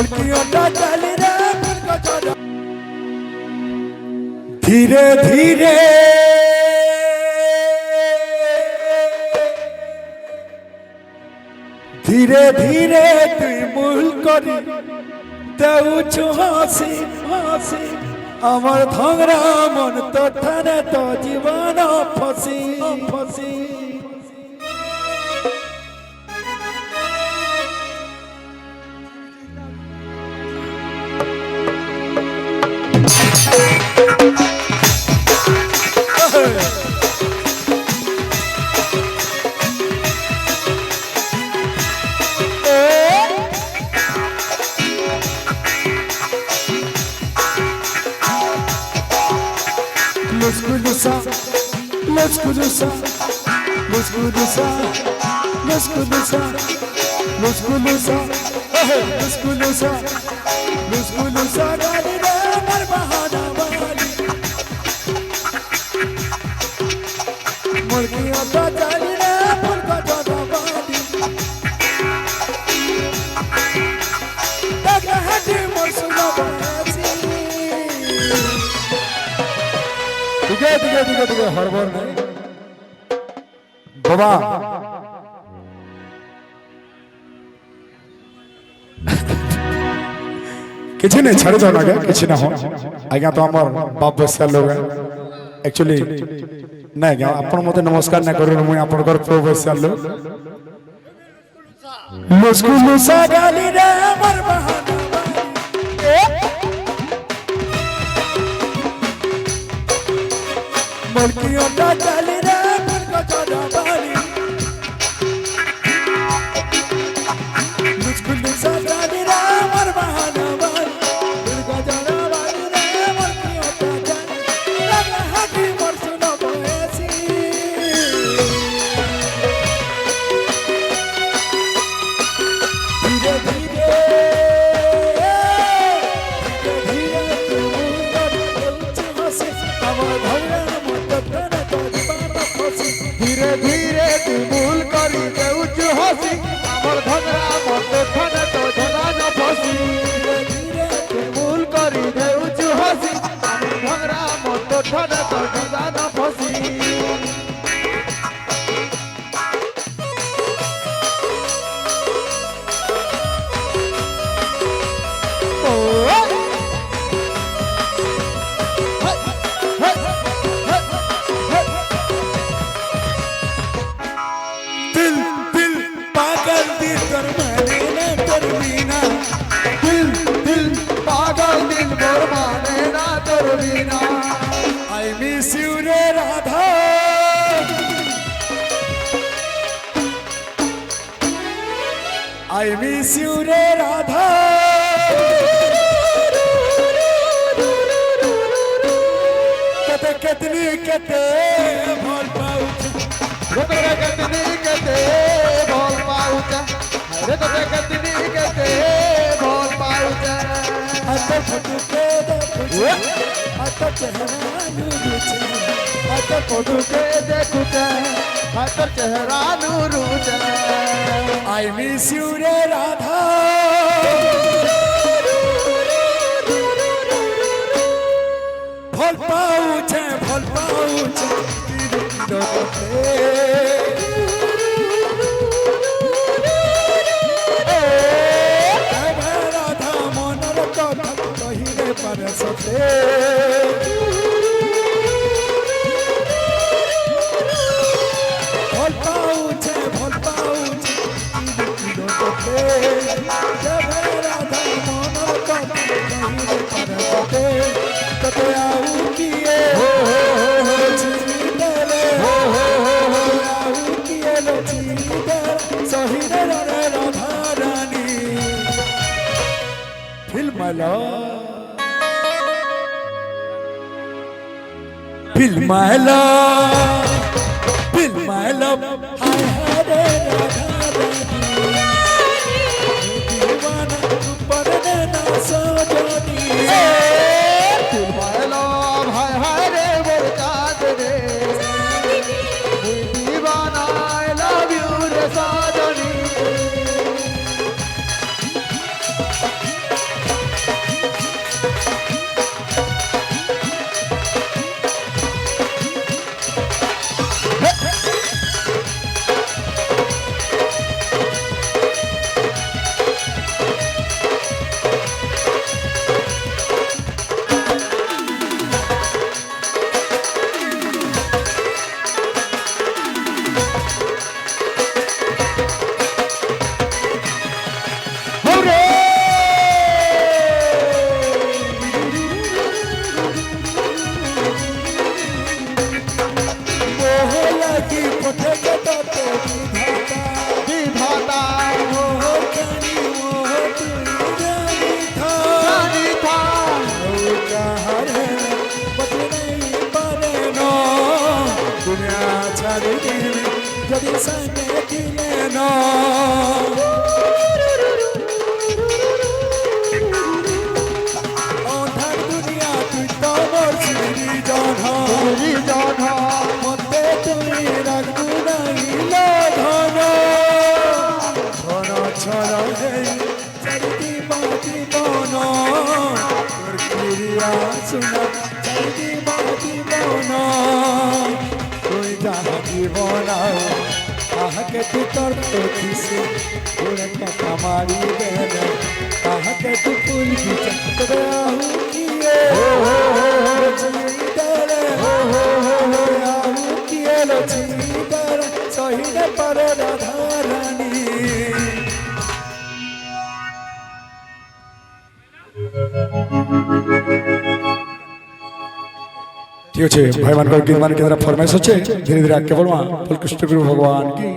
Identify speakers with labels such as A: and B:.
A: मुल्कियों चली रे धीरे धीरे धीरे धीरे तुई मूल करी देउछु हासी हासी আমার ধংরা মন তো থানে তো জীবন ফসি ফসি Musculusa, musculusa, musculusa, musculusa, musculusa, musculusa, musculusa, gali re mar bahana wali. Mulkiyon ta gali re mulka jada wali. Daga hadi mursula basi. दिखे हरबर नहीं बाबा किसी ने छड़ जाओ ना क्या किसी ना हो आज्ञा तो हमार बाप बच्चा लोग हैं एक्चुअली नहीं क्या अपन मोते नमस्कार ना करो मुझे अपन कर प्रो बच्चा लोग मुस्कुलुसा गाली रे मर बहाना मुल्कियों का चली रे मुल्का चढ़ा बाली मुस्कुलुसा गाली रे मर बहाना बाली मुल्का चढ़ा बाली रे मुल्कियों का चली लगा हाथी मर सुनो बोएसी धीरे धीरे धीरे धीरे तू भूल करी देउछु हसी हमर धनरा मत धन तो धना न फसी धीरे धीरे तू भूल करी देउछु हसी हमर धनरा मत धन तो धना न फसी I miss you, Radha. I miss you, Radha. Kate katni kate bhol paucha. Kate katni kate bhol paucha. Kate katni kate bhol paucha. Atar photo ke dekho. Atar chehra nuru che. Atar photo ke dekho che. Atar chehra nuru che. I miss you, re Radha. Bhol pauche, bhol pauche. Radha monar kotha kahire parasate. Bhol pauche, bhol pauche. Jab Radha monar kotha kahire parasate. Kate aau kiye Feel my love, feel my love. I had a Divana, Paradena, so Johnny. Feel my love, I had a Borkadre. Divana, I love you, Johnny.
B: संगे दिले ना ओधार दुनिया तू तो मोर श्री जाना
A: श्री जाना
B: मते तुई रघु नहीं लो धना धना छड़ा है चलती बाती बनो तोर क्रिया सुना चलती बाती बनो कोई जहाँ जीवन कहा के तू कर तो किसे पूरे का मारी देना कहा के तू फूल की चक्कर आहू किए चीदर आहू किए लो चीदर सही न पर राधारानी ঠিক আছে ভাই মানকর গীত মান কেন্দ্র ফরমাইশ হচ্ছে ধীরে ধীরে আগে বলবা ফুল কৃষ্ণ গুরু ভগবান কি